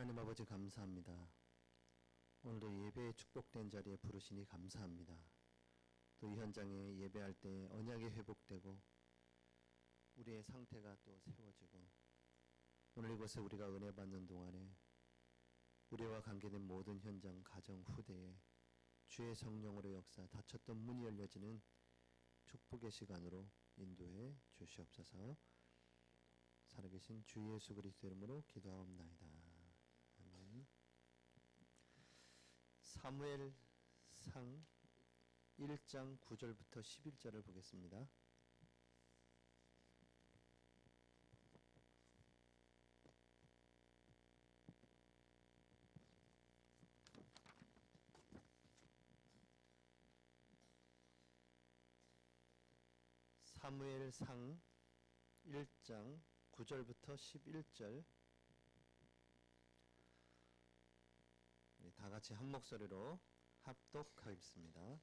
하나님 아버지 감사합니다. 오늘도 예배의 축복된 자리에 부르시니 감사합니다. 또 이 현장에 예배할 때 언약이 회복되고 우리의 상태가 또 세워지고 오늘 이곳에 우리가 은혜 받는 동안에 우리와 관계된 모든 현장, 가정, 후대에 주의 성령으로 역사, 닫혔던 문이 열려지는 축복의 시간으로 인도해 주시옵소서. 살아계신 주 예수 그리스도 이름으로 기도하옵나이다. 아멘. 사무엘상 1장 9절부터 11절을 보겠습니다. 사무엘상 1장 9절부터 11절 다 같이 한 목소리로 합독하겠습니다.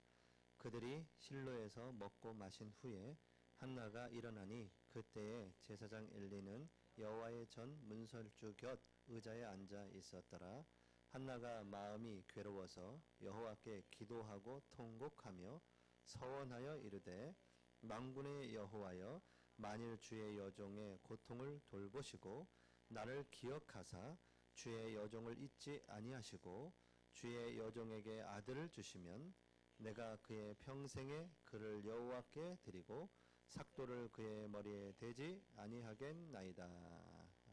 그들이 실로에서 먹고 마신 후에 한나가 일어나니 그때에 제사장 엘리는 여호와의 전 문설주 곁 의자에 앉아 있었더라. 한나가 마음이 괴로워서 여호와께 기도하고 통곡하며 서원하여 이르되 만군의 여호와여, 만일 주의 여종의 고통을 돌보시고 나를 기억하사 주의 여종을 잊지 아니하시고 주의 여종에게 아들을 주시면 내가 그의 평생에 그를 여호와께 드리고 삭도를 그의 머리에 대지 아니하겠나이다.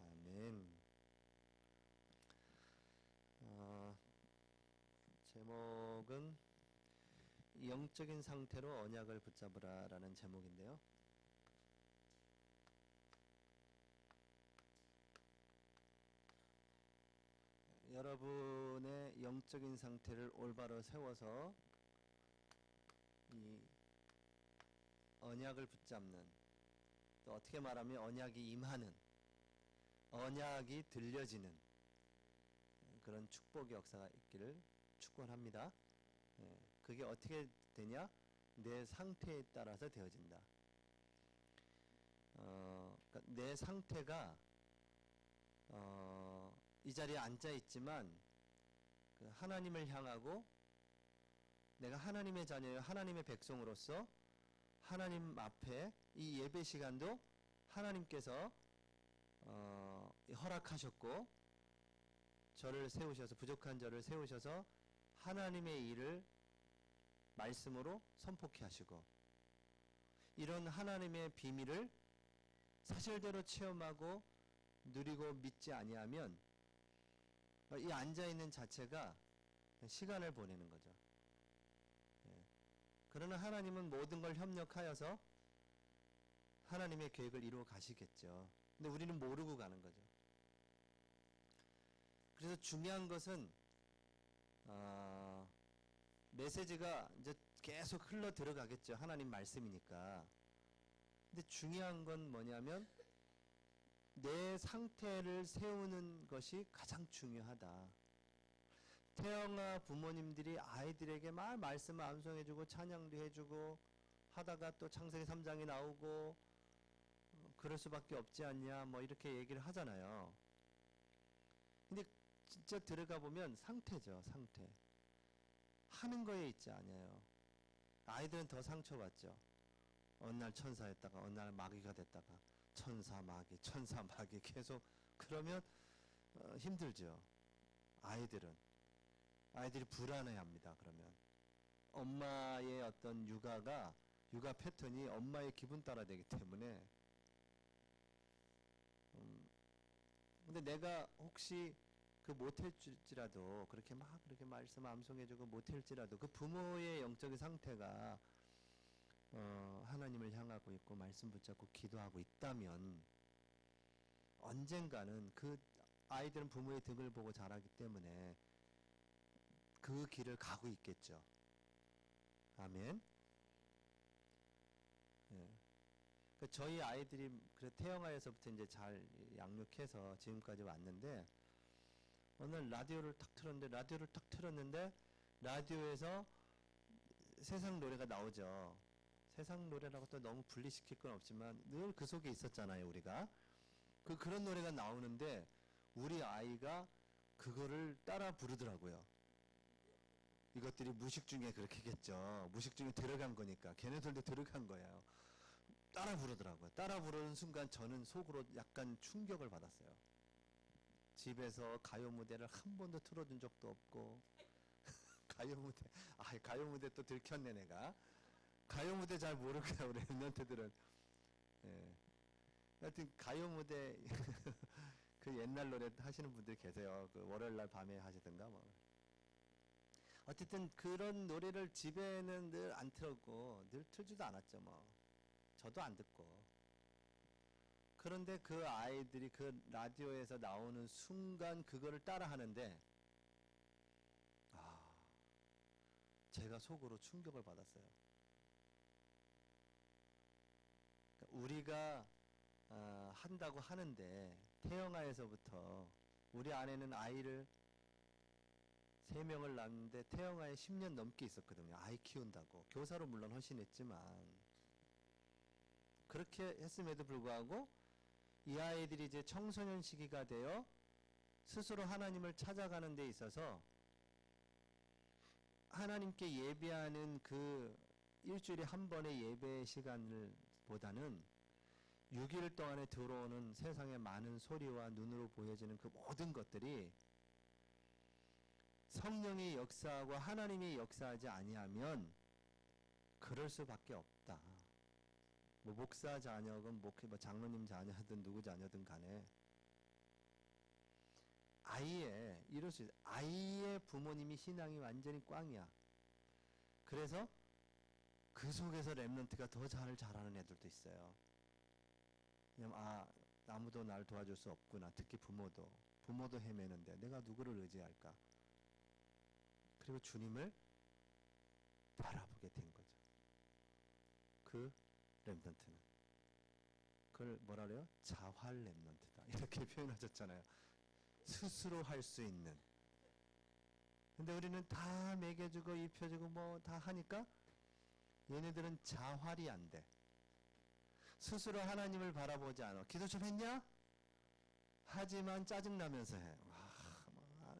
아멘. 제목은 영적인 상태로 언약을 붙잡으라 라는 제목인데요. 여러분의 영적인 상태를 올바로 세워서 이 언약을 붙잡는, 또 어떻게 말하면 언약이 임하는, 언약이 들려지는 그런 축복의 역사가 있기를 축원합니다. 그게 어떻게 되냐? 내 상태에 따라서 되어진다. 그러니까 내 상태가 이 자리에 앉아 있지만 그 하나님을 향하고 내가 하나님의 자녀요, 하나님의 백성으로서 하나님 앞에 이 예배 시간도 하나님께서 허락하셨고 저를 세우셔서, 부족한 저를 세우셔서 하나님의 일을 말씀으로 선포케 하시고, 이런 하나님의 비밀을 사실대로 체험하고 누리고 믿지 아니하면 이 앉아있는 자체가 시간을 보내는 거죠. 그러나 하나님은 모든 걸 협력하여서 하나님의 계획을 이루어 가시겠죠. 근데 우리는 모르고 가는 거죠. 그래서 중요한 것은 메시지가 이제 계속 흘러 들어가겠죠. 하나님 말씀이니까. 근데 중요한 건 뭐냐면 내 상태를 세우는 것이 가장 중요하다. 태영아 부모님들이 아이들에게 막 말씀을 암송해주고 찬양도 해주고 하다가 또 창세기 3장이 나오고 그럴 수밖에 없지 않냐 뭐 이렇게 얘기를 하잖아요. 근데 진짜 들어가 보면 상태죠. 상태. 하는 거에 있지 않아요. 아이들은 더 상처받죠. 어느 날 천사였다가 어느 날 마귀가 됐다가 천사 마귀 천사 마귀 계속 그러면 힘들죠. 아이들이 불안해합니다. 그러면 엄마의 어떤 육아 패턴이 엄마의 기분 따라 되기 때문에 근데 내가 혹시 그 못할지라도 그렇게 말씀 암송해주고 못할지라도 그 부모의 영적인 상태가 하나님을 향하고 있고 말씀 붙잡고 기도하고 있다면 언젠가는 그 아이들은 부모의 등을 보고 자라기 때문에 그 길을 가고 있겠죠. 아멘. 그러니까 저희 아이들이 태영아에서부터 이제 잘 양육해서 지금까지 왔는데 오늘 라디오를 딱 틀었는데 라디오에서 세상 노래가 나오죠. 세상 노래라고 또 너무 분리시킬 건 없지만 늘 그 속에 있었잖아요, 우리가. 그런 노래가 나오는데 우리 아이가 그거를 따라 부르더라고요. 이것들이 무식 중에 그렇게겠죠. 무식 중에 들어간 거니까. 걔네들도 들어간 거예요. 따라 부르더라고요. 따라 부르는 순간 저는 속으로 약간 충격을 받았어요. 집에서 가요 무대를 한 번도 틀어준 적도 없고 가요 무대 또 들켰네 내가. 가요 무대 잘 모르고요 우리 랩런트들은. 예. 하여튼 가요 무대 그 옛날 노래 하시는 분들 계세요. 그 월요일날 밤에 하시던가 뭐. 어쨌든 그런 노래를 집에는 늘 안 틀었고 늘 틀지도 않았죠 뭐. 저도 안 듣고. 그런데 그 아이들이 그 라디오에서 나오는 순간 그거를 따라 하는데 제가 속으로 충격을 받았어요. 그러니까 우리가 한다고 하는데 태영아에서부터 우리 아내는 아이를 3명을 낳았는데 태영아에 10년 넘게 있었거든요. 아이 키운다고. 교사로 물론 헌신했지만 그렇게 했음에도 불구하고 이 아이들이 이제 청소년 시기가 되어 스스로 하나님을 찾아가는 데 있어서 하나님께 예배하는 그 일주일에 한 번의 예배 시간을 보다는 6일 동안에 들어오는 세상의 많은 소리와 눈으로 보여지는 그 모든 것들이 성령이 역사하고 하나님이 역사하지 아니하면 그럴 수밖에 없다. 뭐 목사 자녀건 목회 뭐 장로님 자녀든 누구 자녀든 간에 이럴 수 있어요. 아이의 부모님이 신앙이 완전히 꽝이야. 그래서 그 속에서 랩런트가 더 잘 자라는 애들도 있어요. 왜냐면 아무도 날 도와줄 수 없구나. 특히 부모도 헤매는데 내가 누구를 의지할까? 그리고 주님을 바라보게 된 거죠. 그 랩런트는 그걸 뭐라 그래요? 자활 랩런트다 이렇게 표현하셨잖아요. 스스로 할 수 있는. 근데 우리는 다 먹여주고 입혀주고 뭐 다 하니까 얘네들은 자활이 안 돼. 스스로 하나님을 바라보지 않아. 기도 좀 했냐? 하지만 짜증나면서 해.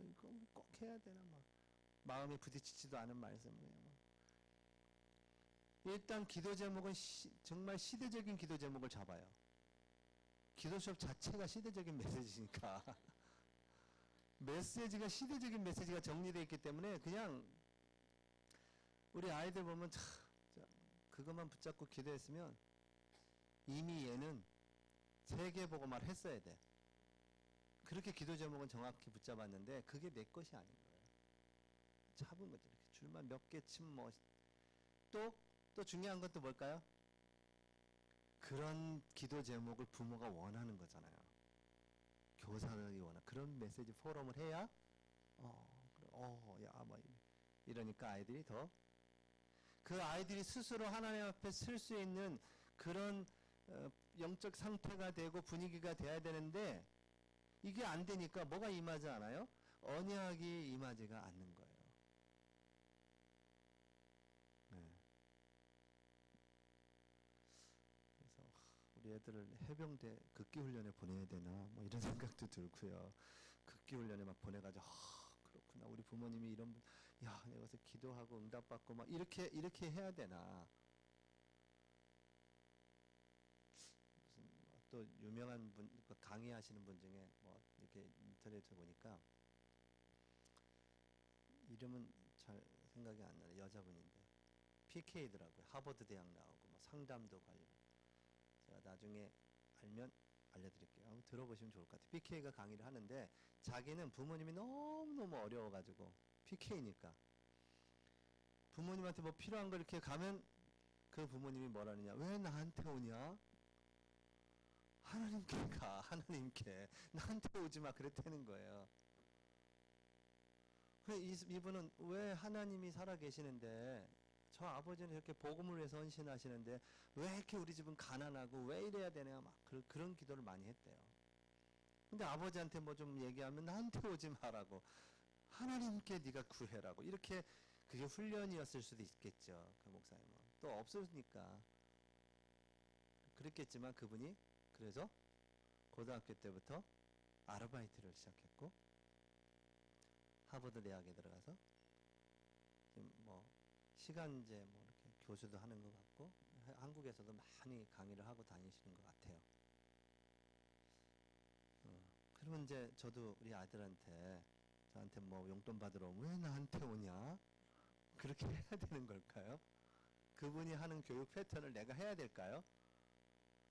이거 꼭 해야 되나 막. 마음이 부딪히지도 않은 말씀이에요. 일단 기도 제목은 정말 시대적인 기도 제목을 잡아요. 기도 수업 자체가 시대적인 메시지니까. 메시지가 시대적인 메시지가 정리되어 있기 때문에 그냥 우리 아이들 보면 그것만 붙잡고 기도했으면 이미 얘는 세계보고말 했어야 돼. 그렇게 기도 제목은 정확히 붙잡았는데 그게 내 것이 아닌 거예요. 잡은 거죠. 이렇게 줄만 몇 개 침 뭐. 또 중요한 건 또 뭘까요? 그런 기도 제목을 부모가 원하는 거잖아요. 교사들이 그런 메시지 포럼을 해야 이러니까 아이들이 더 그 아이들이 스스로 하나님 앞에 쓸 수 있는 그런 영적 상태가 되고 분위기가 돼야 되는데 이게 안 되니까 뭐가 임하지 않아요? 언약이 임하지가 않는 거예요. 네. 그래서 우리 애들을 해병대 극기훈련에 보내야 되나 뭐 이런 생각도 들고요. 극기훈련에 막 보내가지고 그렇구나 우리 부모님이 이런 분, 내가 가서 기도하고 응답받고 막 이렇게 해야 되나. 무슨 또 유명한 분 강의하시는 분 중에 뭐 이렇게 인터넷에 보니까 이름은 잘 생각이 안 나요. 여자분인데 PK더라고요. 하버드 대학 나오고 뭐 상담도 관련. 제가 나중에 알면 알려드릴게요. 한번 들어보시면 좋을 것 같아요. PK가 강의를 하는데 자기는 부모님이 너무너무 어려워가지고 PK니까 부모님한테 뭐 필요한 거 이렇게 가면 그 부모님이 뭐라느냐, 왜 나한테 오냐? 하나님께 가. 하나님께 나한테 오지 마. 그랬다는 거예요. 이분은 왜 하나님이 살아계시는데 저 아버지는 이렇게 복음을 위해서 헌신하시는데 왜 이렇게 우리 집은 가난하고 왜 이래야 되냐 막 그런 기도를 많이 했대요. 근데 아버지한테 뭐 좀 얘기하면 나한테 오지 마라고, 하나님께 네가 구해라고, 이렇게 그게 훈련이었을 수도 있겠죠. 그 목사님은 또 없으니까 그랬겠지만 그분이 그래서 고등학교 때부터 아르바이트를 시작했고 하버드 대학에 들어가서 지금 뭐 시간제 뭐 이렇게 교수도 하는 것 같고 한국에서도 많이 강의를 하고 다니시는 것 같아요. 그러면 이제 저도 우리 아들한테 저한테 뭐 용돈 받으러 오면 왜 나한테 오냐? 그렇게 해야 되는 걸까요? 그분이 하는 교육 패턴을 내가 해야 될까요?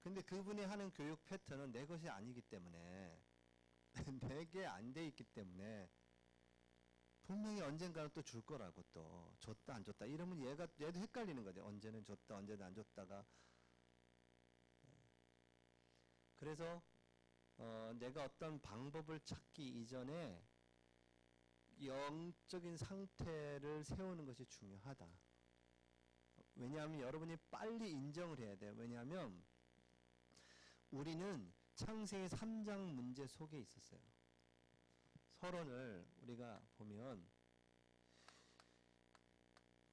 근데 그분이 하는 교육 패턴은 내 것이 아니기 때문에 내게 안 돼 있기 때문에 분명히 언젠가는 또 줄 거라고 또 줬다 안 줬다 이러면 얘도 헷갈리는 거죠. 언제는 줬다 언제는 안 줬다가. 그래서 내가 어떤 방법을 찾기 이전에 영적인 상태를 세우는 것이 중요하다. 왜냐하면 여러분이 빨리 인정을 해야 돼요. 왜냐하면 우리는 창세기 3장 문제 속에 있었어요. 서론을 우리가 보면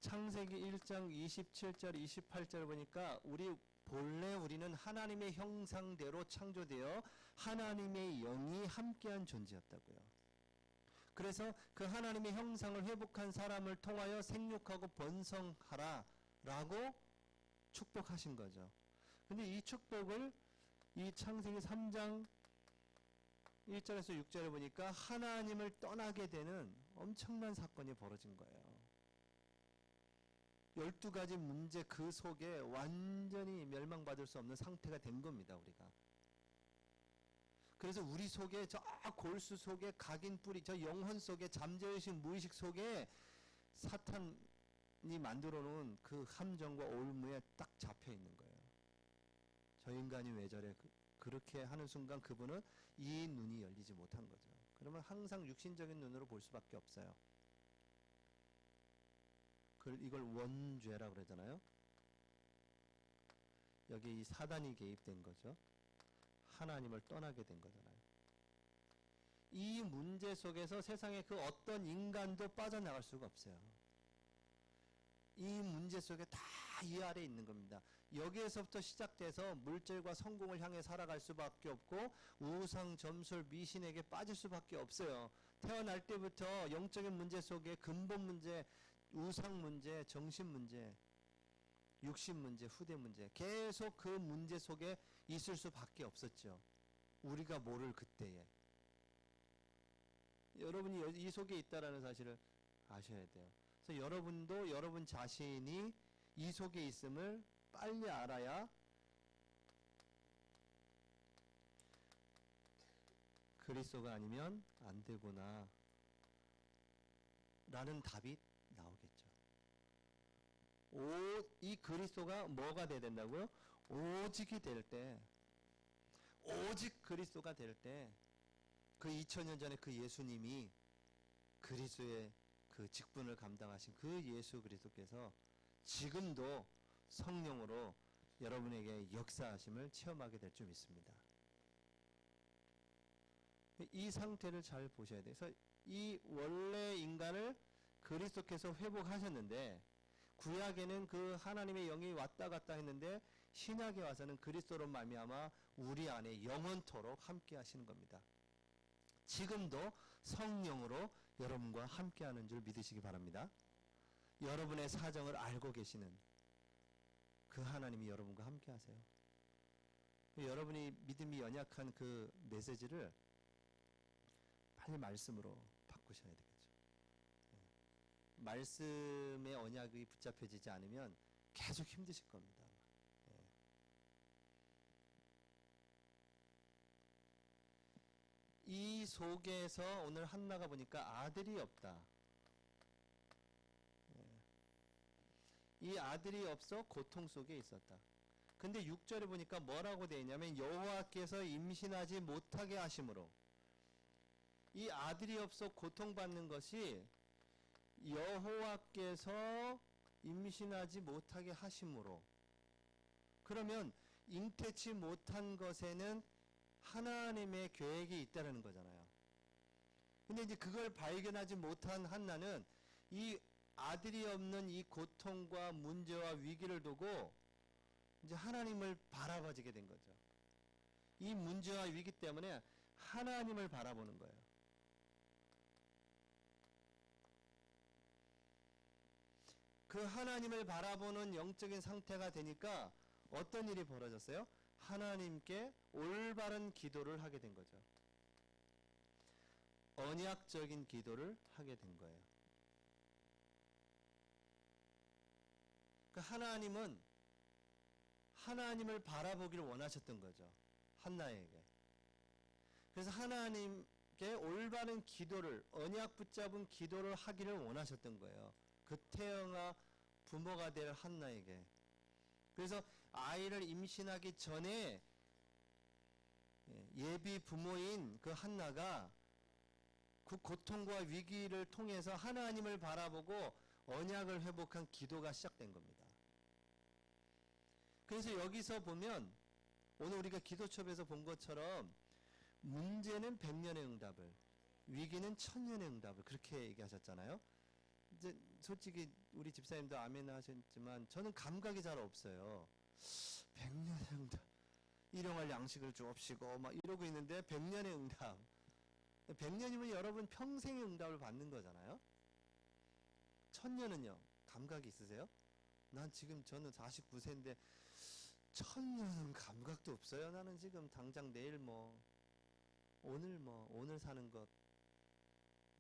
창세기 1장 27절 28절 보니까 본래 우리는 하나님의 형상대로 창조되어 하나님의 영이 함께한 존재였다고요. 그래서 그 하나님의 형상을 회복한 사람을 통하여 생육하고 번성하라 라고 축복하신 거죠. 근데 이 축복을 이 창세기 3장 1절에서 6절을 보니까 하나님을 떠나게 되는 엄청난 사건이 벌어진 거예요. 12가지 문제 그 속에 완전히 멸망받을 수 없는 상태가 된 겁니다, 우리가. 그래서 우리 속에 저 골수 속에 각인 뿌리, 저 영혼 속에 잠재의식 무의식 속에 사탄이 만들어 놓은 그 함정과 올무에 딱 잡혀 있는 거예요. 저 인간이 왜 저래? 그렇게 하는 순간 그분은 이 눈이 열리지 못한 거죠. 그러면 항상 육신적인 눈으로 볼 수밖에 없어요. 이걸 원죄라고 그러잖아요. 여기 이 사단이 개입된 거죠. 하나님을 떠나게 된 거잖아요. 이 문제 속에서 세상에 그 어떤 인간도 빠져나갈 수가 없어요. 이 문제 속에 다 이 아래에 있는 겁니다. 여기에서부터 시작돼서 물질과 성공을 향해 살아갈 수밖에 없고 우상, 점술, 미신에게 빠질 수밖에 없어요. 태어날 때부터 영적인 문제 속에 근본 문제, 우상 문제, 정신 문제, 육신 문제, 후대 문제 계속 그 문제 속에 있을 수밖에 없었죠. 우리가 모를 그때에. 여러분이 이 속에 있다라는 사실을 아셔야 돼요. 그래서 여러분도 여러분 자신이 이 속에 있음을 빨리 알아야 그리스도가 아니면 안 되구나 라는 답이 나오겠죠. 이 그리스도가 뭐가 돼야 된다고요? 오직이 될 때, 오직 그리스도가 될 때, 그 2000년 전에 그 예수님이 그리스도의 그 직분을 감당하신 그 예수 그리스도께서 지금도 성령으로 여러분에게 역사하심을 체험하게 될 줄 믿습니다. 이 상태를 잘 보셔야 돼요. 그래서 이 원래 인간을 그리스도께서 회복하셨는데 구약에는 그 하나님의 영이 왔다 갔다 했는데 신약에 와서는 그리스도로 말미암아 우리 안에 영원토록 함께 하시는 겁니다. 지금도 성령으로 여러분과 함께 하는 줄 믿으시기 바랍니다. 여러분의 사정을 알고 계시는 그 하나님이 여러분과 함께 하세요. 여러분이 믿음이 연약한 그 메시지를 빨리 말씀으로 바꾸셔야 되겠죠. 말씀의 언약이 붙잡혀지지 않으면 계속 힘드실 겁니다. 이 속에서 오늘 한나가 보니까 아들이 없다. 이 아들이 없어 고통 속에 있었다. 근데 6절에 보니까 뭐라고 되어 있냐면 여호와께서 임신하지 못하게 하심으로, 이 아들이 없어 고통받는 것이 여호와께서 임신하지 못하게 하심으로, 그러면 잉태치 못한 것에는 하나님의 계획이 있다는 거잖아요. 근데 이제 그걸 발견하지 못한 한나는 이 아들이 없는 이 고통과 문제와 위기를 두고 이제 하나님을 바라봐지게 된 거죠. 이 문제와 위기 때문에 하나님을 바라보는 거예요. 그 하나님을 바라보는 영적인 상태가 되니까 어떤 일이 벌어졌어요? 하나님께 올바른 기도를 하게 된 거죠. 언약적인 기도를 하게 된 거예요. 그 하나님은 하나님을 바라보기를 원하셨던 거죠. 한나에게. 그래서 하나님께 올바른 기도를, 언약 붙잡은 기도를 하기를 원하셨던 거예요. 그 태영아 부모가 될 한나에게. 그래서 아이를 임신하기 전에 예비 부모인 그 한나가 그 고통과 위기를 통해서 하나님을 바라보고 언약을 회복한 기도가 시작된 겁니다. 그래서 여기서 보면 오늘 우리가 기도첩에서 본 것처럼 문제는 100년의 응답을, 위기는 1000년의 응답을 그렇게 얘기하셨잖아요. 이제 솔직히 우리 집사님도 아멘 하셨지만 저는 감각이 잘 없어요. 100년의 응답, 일용할 양식을 주옵시고 막 이러고 있는데 100년의 응답. 100년이면 여러분 평생의 응답을 받는 거잖아요. 1000년은요, 감각이 있으세요? 저는 49세인데 1000년은 감각도 없어요. 나는 지금 당장 내일 오늘 사는 것,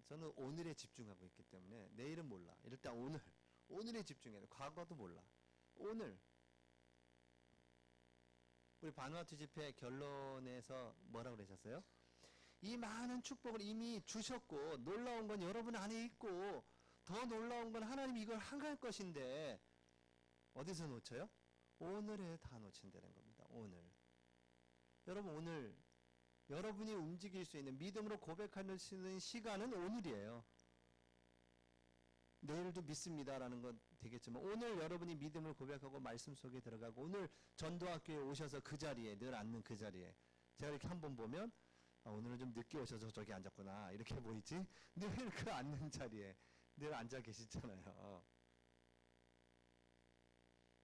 저는 오늘에 집중하고 있기 때문에 내일은 몰라. 일단 오늘에 집중해야 돼. 과거도 몰라. 오늘. 우리 바누아투 집회 결론에서 뭐라고 그러셨어요? 이 많은 축복을 이미 주셨고 놀라운 건 여러분 안에 있고 더 놀라운 건 하나님이 이걸 행할 것인데 어디서 놓쳐요? 오늘에 다 놓친다는 겁니다. 오늘. 여러분 오늘 여러분이 움직일 수 있는 믿음으로 고백할 수 있는 시간은 오늘이에요. 내일도 믿습니다라는 건 되겠지만 오늘 여러분이 믿음을 고백하고 말씀 속에 들어가고 오늘 전도학교에 오셔서 그 자리에 늘 앉는 그 자리에 제가 이렇게 한번 보면 오늘은 좀 늦게 오셔서 저기 앉았구나 이렇게 보이지 늘 그 앉는 자리에 늘 앉아 계시잖아요.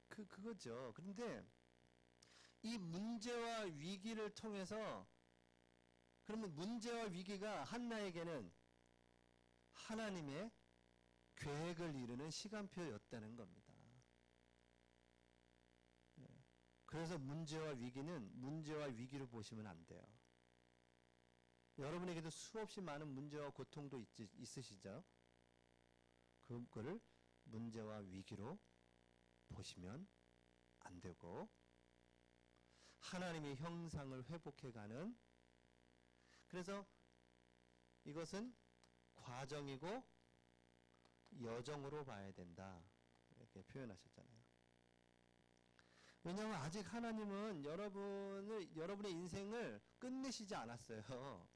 그거죠. 그런데 이 문제와 위기를 통해서 그러면 문제와 위기가 한나에게는 하나님의 계획을 이루는 시간표였다는 겁니다. 그래서 문제와 위기는 문제와 위기를 보시면 안 돼요. 여러분에게도 수없이 많은 문제와 고통도 있으시죠? 그거를 문제와 위기로 보시면 안 되고 하나님의 형상을 회복해가는, 그래서 이것은 과정이고 여정으로 봐야 된다 이렇게 표현하셨잖아요. 왜냐하면 아직 하나님은 여러분의 인생을 끝내시지 않았어요.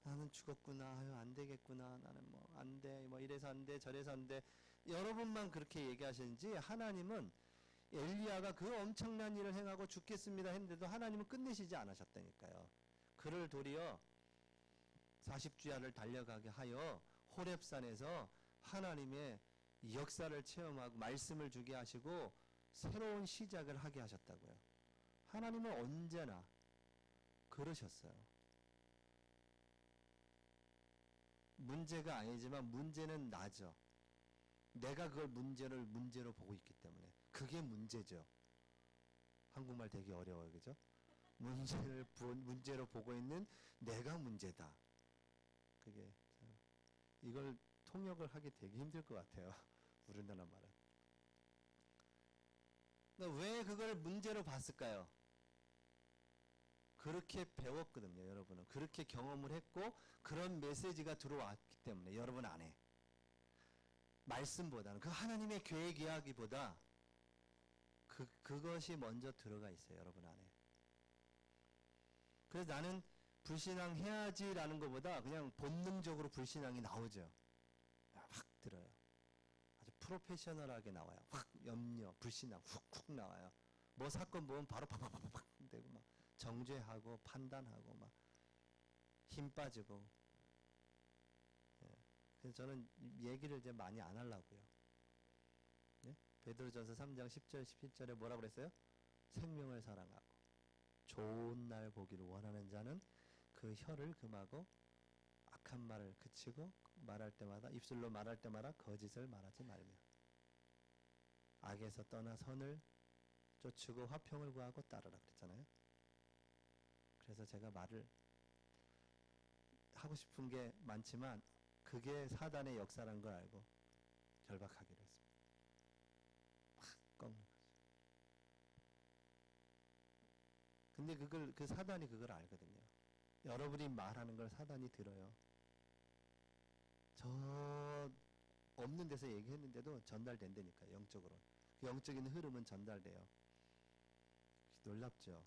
나는 죽었구나, 아유 안 되겠구나, 나는 안 돼, 이래서 안 돼, 저래서 안 돼. 여러분만 그렇게 얘기하시는지 하나님은 엘리야가 그 엄청난 일을 행하고 죽겠습니다 했는데도 하나님은 끝내시지 않으셨다니까요. 그를 도리어 40주야를 달려가게 하여 호렙산에서 하나님의 역사를 체험하고 말씀을 주게 하시고 새로운 시작을 하게 하셨다고요. 하나님은 언제나 그러셨어요. 문제가 아니지만 문제는 나죠. 내가 그걸 문제로 보고 있기 때문에 그게 문제죠. 한국말 되게 어려워요, 그죠? 문제로 보고 있는 내가 문제다. 그게 이걸 통역을 하기 되게 힘들 것 같아요. 우리나라 말은. 왜 그걸 문제로 봤을까요? 그렇게 배웠거든요, 여러분은. 그렇게 경험을 했고 그런 메시지가 들어왔기 때문에 여러분 안에. 말씀보다는 그 하나님의 계획 이야기보다 그것이 먼저 들어가 있어요, 여러분 안에. 그래서 나는 불신앙 해야지라는 것보다 그냥 본능적으로 불신앙이 나오죠. 확 들어요. 아주 프로페셔널하게 나와요. 확 염려, 불신앙 훅훅 나와요. 뭐 사건 보면 바로 팍팍팍팍 되고 막 정죄하고 판단하고 막 힘 빠지고. 그래서 저는 얘기를 이제 많이 안 하려고요. 네? 베드로전서 3장 10절 17절에 뭐라 그랬어요? 생명을 사랑하고 좋은 날 보기를 원하는 자는 그 혀를 금하고 악한 말을 그치고 말할 때마다 입술로 말할 때마다 거짓을 말하지 말며. 악에서 떠나 선을 쫓고 화평을 구하고 따르라 그랬잖아요. 그래서 제가 말을 하고 싶은 게 많지만 그게 사단의 역사란 걸 알고 결박하기로 했습니다. 막 꺾는 거죠. 근데 그 사단이 그걸 알거든요. 여러분이 말하는 걸 사단이 들어요. 저 없는 데서 얘기했는데도 전달된다니까요. 영적으로. 그 영적인 흐름은 전달돼요. 놀랍죠.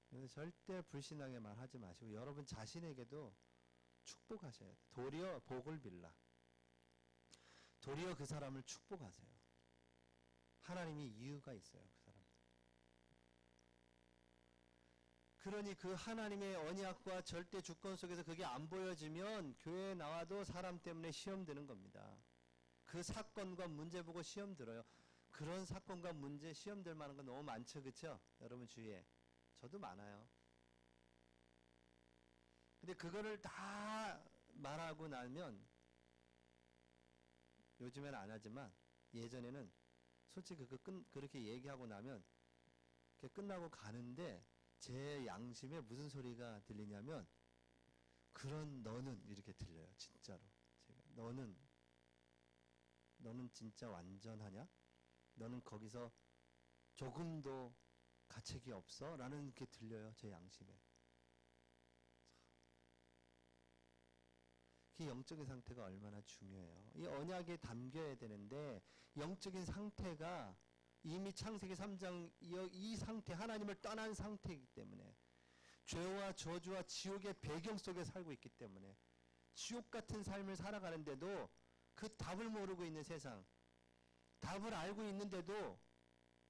그래서 절대 불신앙의 말 하지 마시고 여러분 자신에게도 축복하셔야 돼요. 도리어 복을 빌라. 도리어 그 사람을 축복하세요. 하나님이 이유가 있어요. 그 사람. 그러니 그 하나님의 언약과 절대 주권 속에서 그게 안 보여지면 교회에 나와도 사람 때문에 시험 드는 겁니다. 그 사건과 문제 보고 시험 들어요. 그런 사건과 문제 시험 들 만한 거 너무 많죠. 그쵸? 여러분 주위에. 저도 많아요. 근데 그거를 다 말하고 나면 요즘에는 안 하지만 예전에는 솔직히 그렇게 얘기하고 나면 끝나고 가는데 제 양심에 무슨 소리가 들리냐면 그런 너는 이렇게 들려요. 진짜로. 제가 너는 진짜 완전하냐? 너는 거기서 조금도 가책이 없어? 라는 게 들려요. 제 양심에. 그 영적인 상태가 얼마나 중요해요. 이 언약에 담겨야 되는데 영적인 상태가 이미 창세기 3장 이 상태, 하나님을 떠난 상태이기 때문에 죄와 저주와 지옥의 배경 속에 살고 있기 때문에 지옥 같은 삶을 살아가는데도 그 답을 모르고 있는 세상, 답을 알고 있는데도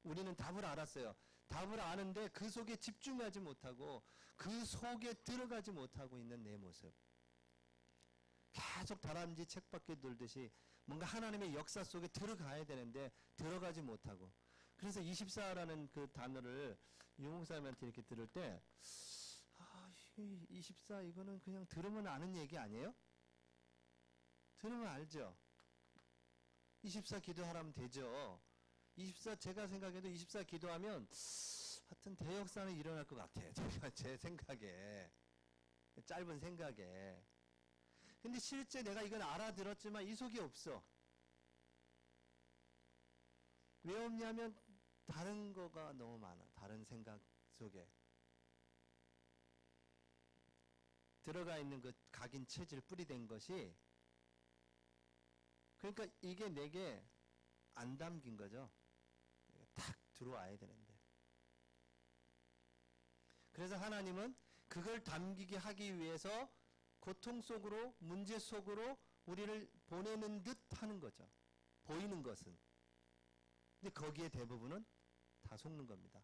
우리는 답을 알았어요. 답을 아는데 그 속에 집중하지 못하고 그 속에 들어가지 못하고 있는 내 모습. 계속 다람쥐 책밖에 돌듯이 뭔가 하나님의 역사 속에 들어가야 되는데 들어가지 못하고. 그래서 24라는 그 단어를 유목사님한테 이렇게 들을 때 24 이거는 그냥 들으면 아는 얘기 아니에요? 들으면 알죠? 24 기도하라면 되죠. 24 제가 생각해도 24 기도하면 하여튼 대역사는 일어날 것 같아요. 제 생각에. 짧은 생각에. 근데 실제 내가 이건 알아들었지만 이 속에 없어. 왜 없냐면 다른 거가 너무 많아. 다른 생각 속에. 들어가 있는 그 각인 체질 뿌리된 것이 그러니까 이게 내게 안 담긴 거죠. 탁 들어와야 되는데. 그래서 하나님은 그걸 담기게 하기 위해서 고통 속으로 문제 속으로 우리를 보내는 듯 하는 거죠. 보이는 것은. 근데 거기에 대부분은 다 속는 겁니다.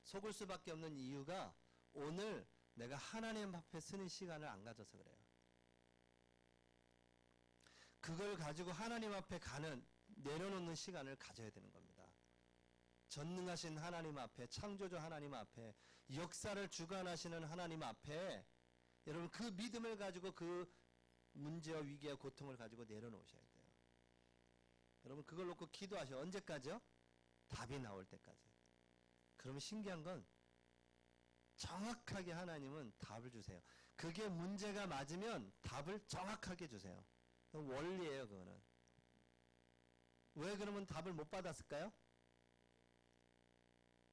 속을 수밖에 없는 이유가 오늘 내가 하나님 앞에 쓰는 시간을 안 가져서 그래요. 그걸 가지고 하나님 앞에 내려놓는 시간을 가져야 되는 겁니다. 전능하신 하나님 앞에, 창조주 하나님 앞에, 역사를 주관하시는 하나님 앞에 여러분 그 믿음을 가지고 그 문제와 위기와 고통을 가지고 내려놓으셔야 돼요. 여러분 그걸 놓고 기도하셔. 언제까지요? 답이 나올 때까지. 그러면 신기한 건 정확하게 하나님은 답을 주세요. 그게 문제가 맞으면 답을 정확하게 주세요. 원리예요, 그거는. 왜 그러면 답을 못 받았을까요?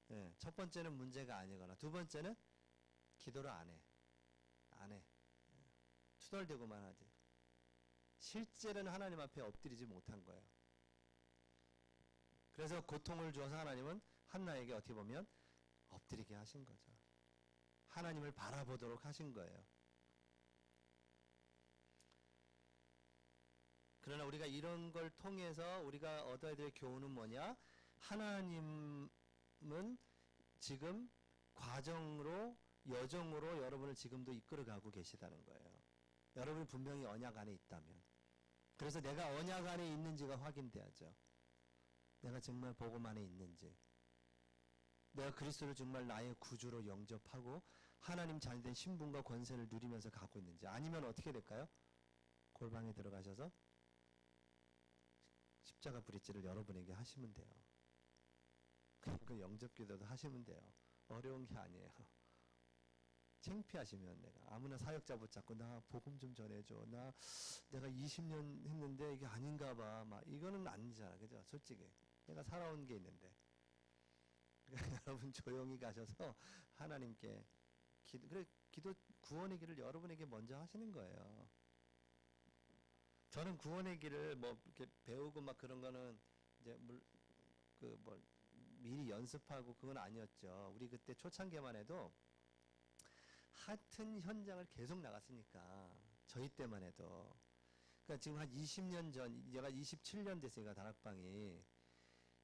네, 첫 번째는 문제가 아니거나 두 번째는 기도를 안 해. 투덜대고만 하지. 실제로는 하나님 앞에 엎드리지 못한 거예요. 그래서 고통을 주어서 하나님은 한나에게 어떻게 보면 엎드리게 하신 거죠. 하나님을 바라보도록 하신 거예요. 그러나 우리가 이런 걸 통해서 우리가 얻어야 될 교훈은 뭐냐? 하나님은 지금 과정으로 여정으로 여러분을 지금도 이끌어가고 계시다는 거예요. 여러분이 분명히 언약 안에 있다면. 그래서 내가 언약 안에 있는지가 확인돼야죠. 내가 정말 복음 안에 있는지. 내가 그리스도를 정말 나의 구주로 영접하고 하나님 자녀된 신분과 권세를 누리면서 가고 있는지. 아니면 어떻게 될까요? 골방에 들어가셔서 십자가 브릿지를 여러분에게 하시면 돼요. 그 영접기도도 하시면 돼요. 어려운 게 아니에요. 창피하시면 내가 아무나 사역자 붙잡고 나 복음 좀 전해줘. 내가 20년 했는데 이게 아닌가 봐. 막 이거는 아니잖아. 그죠? 솔직히. 내가 살아온 게 있는데. 그러니까 여러분 조용히 가셔서 하나님께 기도 구원의 길을 여러분에게 먼저 하시는 거예요. 저는 구원의 길을 뭐 이렇게 배우고 막 그런 거는 이제 미리 연습하고 그건 아니었죠. 우리 그때 초창기만 해도 하여튼 현장을 계속 나갔으니까 저희 때만 해도 그러니까 지금 한 20년 전 제가 27년 됐으니까 다락방이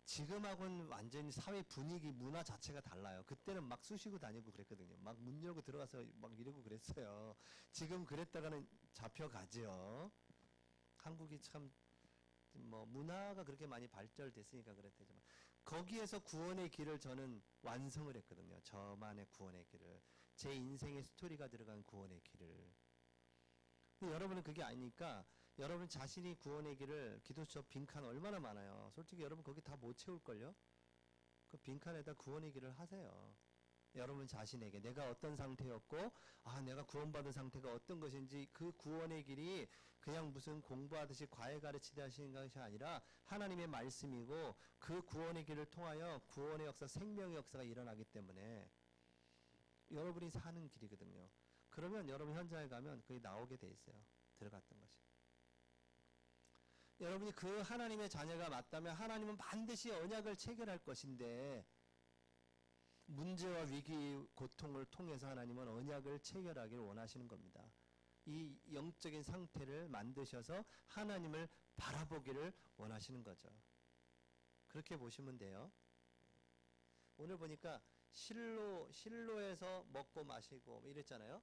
지금하고는 완전히 사회 분위기 문화 자체가 달라요. 그때는 막 쑤시고 다니고 그랬거든요. 막 문 열고 들어가서 막 이러고 그랬어요. 지금 그랬다가는 잡혀가죠. 한국이 참 뭐 문화가 그렇게 많이 발전됐으니까 그랬대지만 거기에서 구원의 길을 저는 완성을 했거든요. 저만의 구원의 길을. 제 인생의 스토리가 들어간 구원의 길을. 근데 여러분은 그게 아니니까 여러분 자신이 구원의 길을 기도처 빈칸 얼마나 많아요. 솔직히 여러분 거기 다 못 채울걸요. 그 빈칸에다 구원의 길을 하세요. 여러분 자신에게 내가 어떤 상태였고 내가 구원받은 상태가 어떤 것인지 그 구원의 길이 그냥 무슨 공부하듯이 과외 가르치듯이 하시는 것이 아니라 하나님의 말씀이고 그 구원의 길을 통하여 구원의 역사, 생명의 역사가 일어나기 때문에 여러분이 사는 길이거든요. 그러면 여러분 현장에 가면 그게 나오게 돼 있어요. 들어갔던 것이. 여러분이 그 하나님의 자녀가 맞다면 하나님은 반드시 언약을 체결할 것인데 문제와 위기, 고통을 통해서 하나님은 언약을 체결하기를 원하시는 겁니다. 이 영적인 상태를 만드셔서 하나님을 바라보기를 원하시는 거죠. 그렇게 보시면 돼요. 오늘 보니까 실로에서 먹고 마시고 이랬잖아요.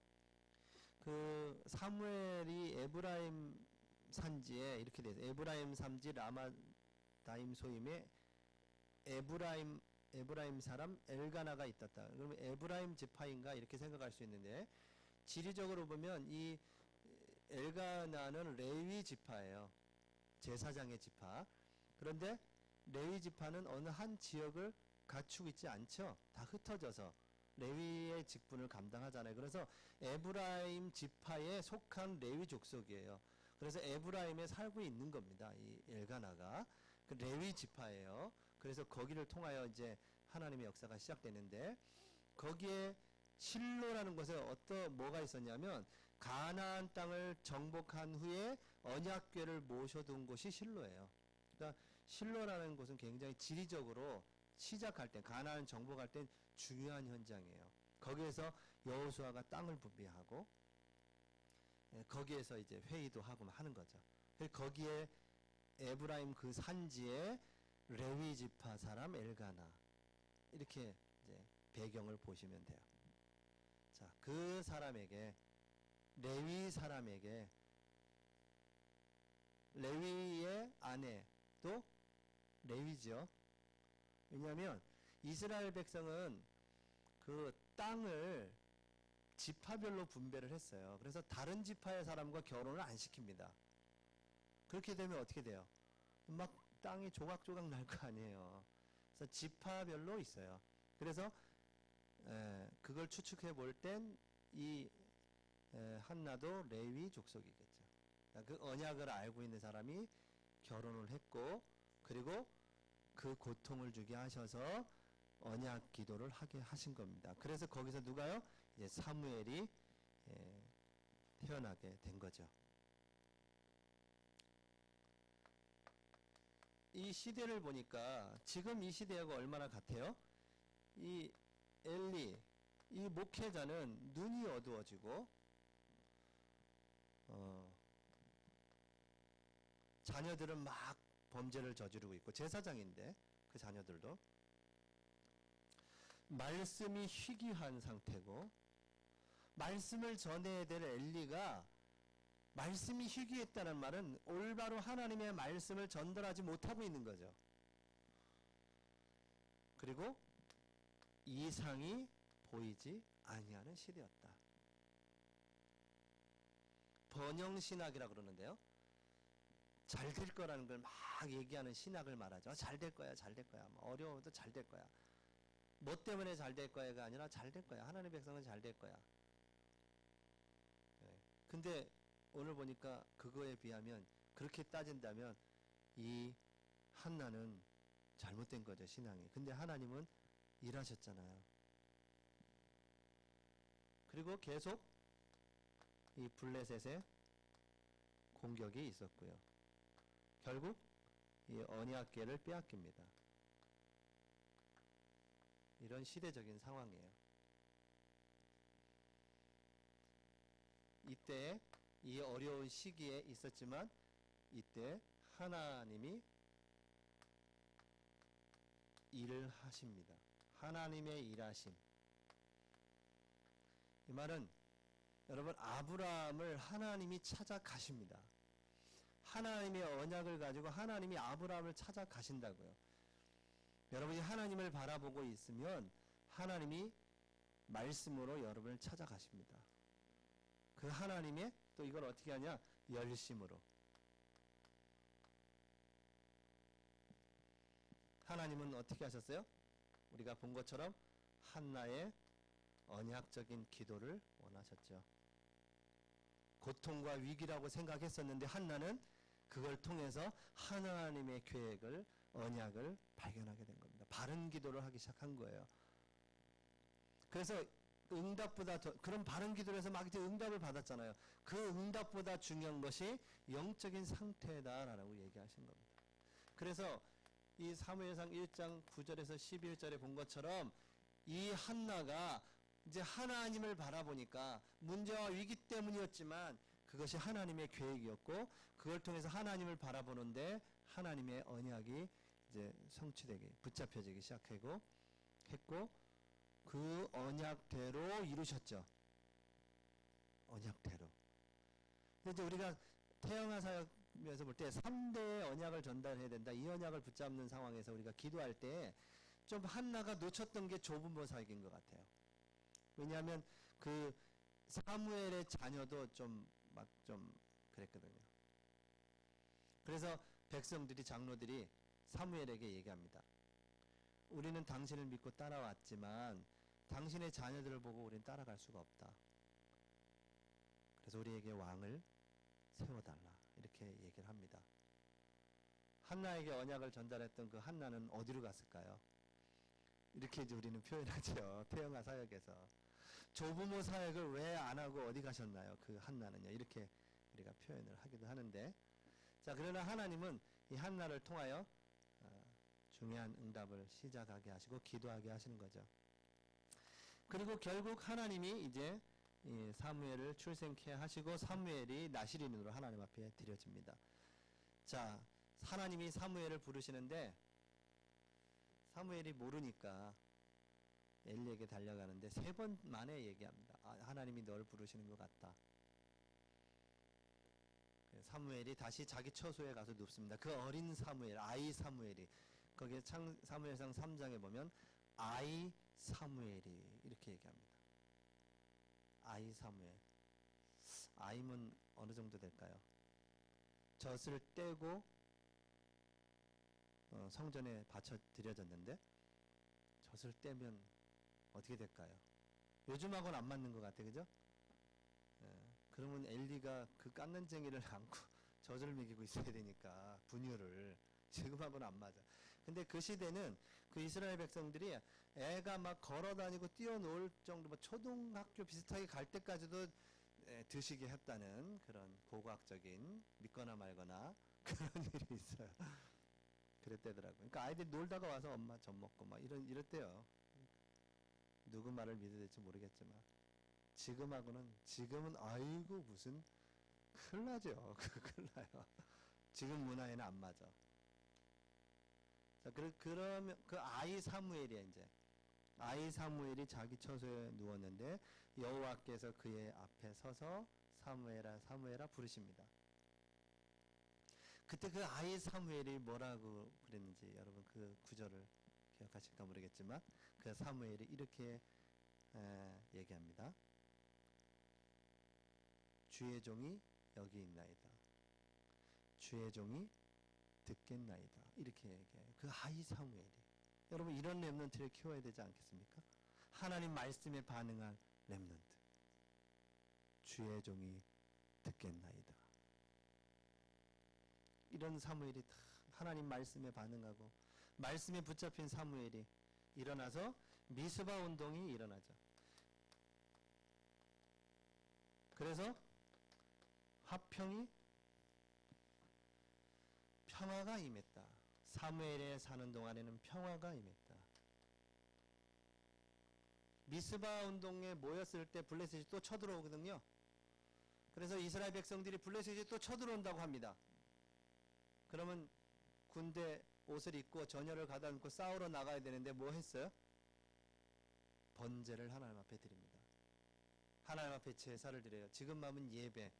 그 사무엘이 에브라임 산지에 이렇게 돼요. 에브라임 산지 라마다임 소임에 에브라임 사람 엘가나가 있었다. 그러면 에브라임 지파인가 이렇게 생각할 수 있는데 지리적으로 보면 이 엘가나는 레위 지파예요. 제사장의 지파. 그런데 레위 지파는 어느 한 지역을 갖추고 있지 않죠. 다 흩어져서 레위의 직분을 감당하잖아요. 그래서 에브라임 지파에 속한 레위 족속이에요. 그래서 에브라임에 살고 있는 겁니다. 이 엘가나가. 그 레위 지파예요. 그래서 거기를 통하여 이제 하나님의 역사가 시작되는데 거기에 실로라는 곳에 뭐가 있었냐면 가나안 땅을 정복한 후에 언약궤를 모셔둔 곳이 실로예요. 그러니까 실로라는 곳은 굉장히 지리적으로 시작할 때 가나안 정복할 때 중요한 현장이에요. 거기에서 여호수아가 땅을 분배하고 거기에서 이제 회의도 하고 하는 거죠. 거기에 에브라임 그 산지에 레위 지파 사람 엘가나 이렇게 이제 배경을 보시면 돼요. 자, 그 사람에게 레위 사람에게 레위의 아내도 레위죠. 왜냐하면 이스라엘 백성은 그 땅을 지파별로 분배를 했어요. 그래서 다른 지파의 사람과 결혼을 안 시킵니다. 그렇게 되면 어떻게 돼요? 막 땅이 조각조각 날 거 아니에요. 그래서 지파별로 있어요. 그래서 그걸 추측해 볼 땐 이 한나도 레위 족속이겠죠. 그 언약을 알고 있는 사람이 결혼을 했고 그리고 그 고통을 주게 하셔서 언약 기도를 하게 하신 겁니다. 그래서 거기서 누가요? 이제 사무엘이 태어나게 된 거죠. 이 시대를 보니까 지금 이 시대하고 얼마나 같아요? 이 엘리, 이 목회자는 눈이 어두워지고 자녀들은 막 범죄를 저지르고 있고 제사장인데 그 자녀들도 말씀이 희귀한 상태고 말씀을 전해야 될 엘리가 말씀이 희귀했다는 말은 올바로 하나님의 말씀을 전달하지 못하고 있는 거죠. 그리고 이상이 보이지 아니하는 시대였다. 번영 신학이라 그러는데요. 잘 될 거라는 걸 막 얘기하는 신학을 말하죠. 잘 될 거야, 잘 될 거야. 어려워도 잘 될 거야. 뭐 때문에 잘 될 거야가 아니라 잘 될 거야. 하나님의 백성은 잘 될 거야. 네. 근데 오늘 보니까 그거에 비하면 그렇게 따진다면 이 한나는 잘못된 거죠, 신앙이. 근데 하나님은 일하셨잖아요. 그리고 계속 이 블레셋의 공격이 있었고요. 결국 이 언약궤를 빼앗깁니다. 이런 시대적인 상황이에요. 이때 이 어려운 시기에 있었지만 이때 하나님이 일을 하십니다. 하나님의 일하심. 이 말은 여러분 아브라함을 하나님이 찾아가십니다. 하나님의 언약을 가지고 하나님이 아브라함을 찾아가신다고요. 여러분이 하나님을 바라보고 있으면 하나님이 말씀으로 여러분을 찾아가십니다. 그 하나님의 또 이걸 어떻게 하냐? 열심으로. 하나님은 어떻게 하셨어요? 우리가 본 것처럼 한나의 언약적인 기도를 원하셨죠. 고통과 위기라고 생각했었는데 한나는 그걸 통해서 하나님의 계획을, 언약을 발견하게 된 겁니다. 바른 기도를 하기 시작한 거예요. 그래서 응답보다 더, 그런 바른 기도를 해서 막 이제 응답을 받았잖아요. 그 응답보다 중요한 것이 영적인 상태다라고 얘기하신 겁니다. 그래서 이 사무엘상 1장 9절에서 11절에 본 것처럼 이 한나가 이제 하나님을 바라보니까 문제와 위기 때문이었지만 그것이 하나님의 계획이었고 그걸 통해서 하나님을 바라보는데 하나님의 언약이 이제 성취되기, 붙잡혀지기 시작하고 했고 그 언약대로 이루셨죠. 언약대로. 근데 이제 우리가 태영아 사역에서 볼 때 3대의 언약을 전달해야 된다. 이 언약을 붙잡는 상황에서 우리가 기도할 때 좀 한나가 놓쳤던 게 조부모 사역인 것 같아요. 왜냐하면 그 사무엘의 자녀도 좀 그랬거든요. 그래서 백성들이, 장로들이 사무엘에게 얘기합니다. 우리는 당신을 믿고 따라왔지만 당신의 자녀들을 보고 우리는 따라갈 수가 없다. 그래서 우리에게 왕을 세워달라. 이렇게 얘기를 합니다. 한나에게 언약을 전달했던 그 한나는 어디로 갔을까요? 이렇게 이제 우리는 표현하죠. 태영아 사역에서. 조부모 사역을 왜 안 하고 어디 가셨나요? 그 한나는요. 이렇게 우리가 표현을 하기도 하는데. 자, 그러나 하나님은 이 한나를 통하여 중요한 응답을 시작하게 하시고 기도하게 하시는 거죠. 그리고 결국 하나님이 이제 이 사무엘을 출생케 하시고 사무엘이 나시린으로 하나님 앞에 드려집니다. 자, 하나님이 사무엘을 부르시는데 사무엘이 모르니까 엘리에게 달려가는데 3번 만에 얘기합니다. 하나님이 널 부르시는 것 같다. 사무엘이 다시 자기 처소에 가서 눕습니다. 그 어린 사무엘, 아이 사무엘이 거기에 사무엘상 3장에 보면 아이 사무엘이 이렇게 얘기합니다. 아이 사무엘. 아임은 어느 정도 될까요? 젖을 떼고 성전에 바쳐 드려졌는데 젖을 떼면 어떻게 될까요? 요즘하고는 안 맞는 것 같아, 그죠? 그러면 엘리가 그 깐난쟁이를 안고 젖을 먹이고 있어야 되니까 분유를 지금하고는 안 맞아. 근데 그 시대는 그 이스라엘 백성들이 애가 막 걸어다니고 뛰어놀 정도, 뭐 초등학교 비슷하게 갈 때까지도 드시게 했다는 그런 고고학적인 믿거나 말거나 그런 일이 있어요. 그랬대더라고요. 그러니까 아이들이 놀다가 와서 엄마 젖 먹고 막 이랬대요. 누구 말을 믿어야 될지 모르겠지만 지금은 아이고 무슨 큰일 나죠. 큰일 나요. 지금 문화에는 안 맞아. 자, 그러면 그 아이 사무엘이 이제 아이 사무엘이 자기 처소에 누웠는데 여호와께서 그의 앞에 서서 사무엘아 사무엘아 부르십니다. 그때 그 아이 사무엘이 뭐라고 그랬는지 여러분 그 구절을 기억하실까 모르겠지만 그 사무엘이 이렇게 얘기합니다. 주의 종이 여기 있나이다. 주의 종이 듣겠나이다. 이렇게 얘기해요. 그 아이 사무엘이. 여러분 이런 렘넌트를 키워야 되지 않겠습니까? 하나님 말씀에 반응할 렘넌트. 주의 종이 듣겠나이다. 이런 사무엘이 다 하나님 말씀에 반응하고 말씀에 붙잡힌 사무엘이 일어나서 미스바 운동이 일어나죠. 그래서 화평이 평화가 임했다. 사무엘에 사는 동안에는 평화가 임했다. 미스바 운동에 모였을 때 블레셋이 또 쳐들어오거든요. 그래서 이스라엘 백성들이 블레셋이 또 쳐들어온다고 합니다. 그러면 군대 옷을 입고 전열을 가다듬고 싸우러 나가야 되는데 뭐 했어요? 번제를 하나님 앞에 드립니다. 하나님 앞에 제사를 드려요. 지금 마음은 예배.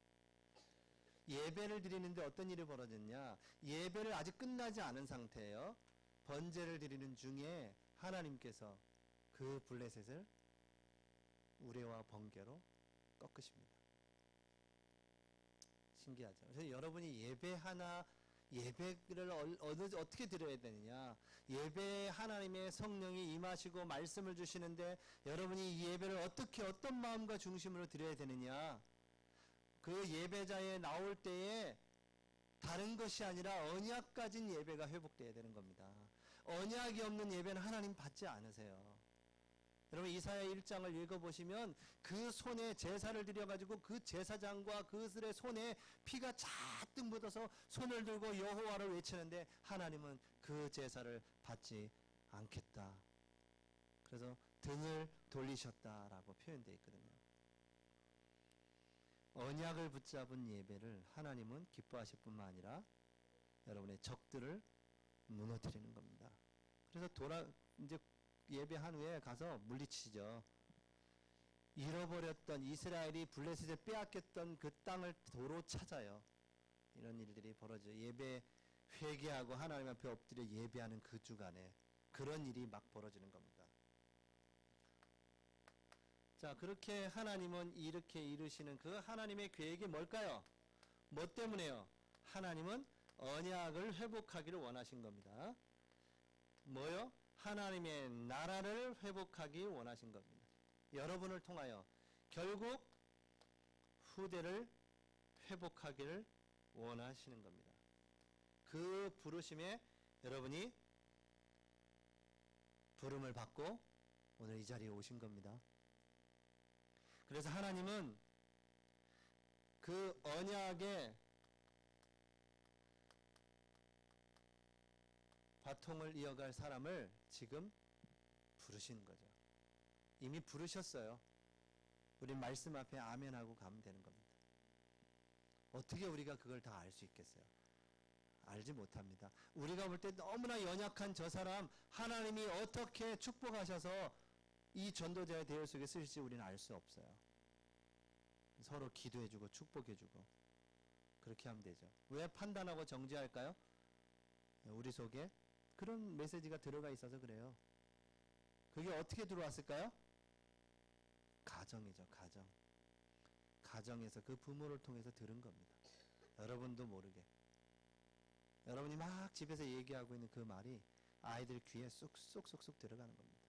예배를 드리는데 어떤 일이 벌어졌냐? 예배를 아직 끝나지 않은 상태예요. 번제를 드리는 중에 하나님께서 그 블레셋을 우레와 번개로 꺾으십니다. 신기하죠. 그래서 여러분이 예배를 어떻게 드려야 되느냐? 예배에 하나님의 성령이 임하시고 말씀을 주시는데 여러분이 이 예배를 어떤 마음과 중심으로 드려야 되느냐? 그 예배자에 나올 때에 다른 것이 아니라 언약 가진 예배가 회복되어야 되는 겁니다. 언약이 없는 예배는 하나님 받지 않으세요. 여러분 이사야 1장을 읽어보시면 그 손에 제사를 드려가지고 그 제사장과 그들의 손에 피가 잔뜩 묻어서 손을 들고 여호와를 외치는데 하나님은 그 제사를 받지 않겠다. 그래서 등을 돌리셨다라고 표현되어 있거든요. 언약을 붙잡은 예배를 하나님은 기뻐하실 뿐만 아니라 여러분의 적들을 무너뜨리는 겁니다. 그래서 이제 예배한 후에 가서 물리치죠. 잃어버렸던 이스라엘이 블레셋에 빼앗겼던 그 땅을 도로 찾아요. 이런 일들이 벌어져요. 예배 회개하고 하나님 앞에 엎드려 예배하는 그 주간에 그런 일이 막 벌어지는 겁니다. 자, 그렇게 하나님은 이렇게 이루시는 그 하나님의 계획이 뭘까요? 뭐 때문에요? 하나님은 언약을 회복하기를 원하신 겁니다. 뭐요? 하나님의 나라를 회복하기 원하신 겁니다. 여러분을 통하여 결국 후대를 회복하기를 원하시는 겁니다. 그 부르심에 여러분이 부름을 받고 오늘 이 자리에 오신 겁니다. 그래서 하나님은 그 언약의 바통을 이어갈 사람을 지금 부르시는 거죠. 이미 부르셨어요. 우리 말씀 앞에 아멘하고 가면 되는 겁니다. 어떻게 우리가 그걸 다 알 수 있겠어요? 알지 못합니다. 우리가 볼 때 너무나 연약한 저 사람 하나님이 어떻게 축복하셔서 이 전도자의 대열 속에 쓰실지 우리는 알 수 없어요. 서로 기도해주고 축복해주고 그렇게 하면 되죠. 왜 판단하고 정죄할까요? 우리 속에 그런 메시지가 들어가 있어서 그래요. 그게 어떻게 들어왔을까요? 가정이죠. 가정. 가정에서 그 부모를 통해서 들은 겁니다. 여러분도 모르게. 여러분이 막 집에서 얘기하고 있는 그 말이 아이들 귀에 쏙쏙쏙쏙 들어가는 겁니다.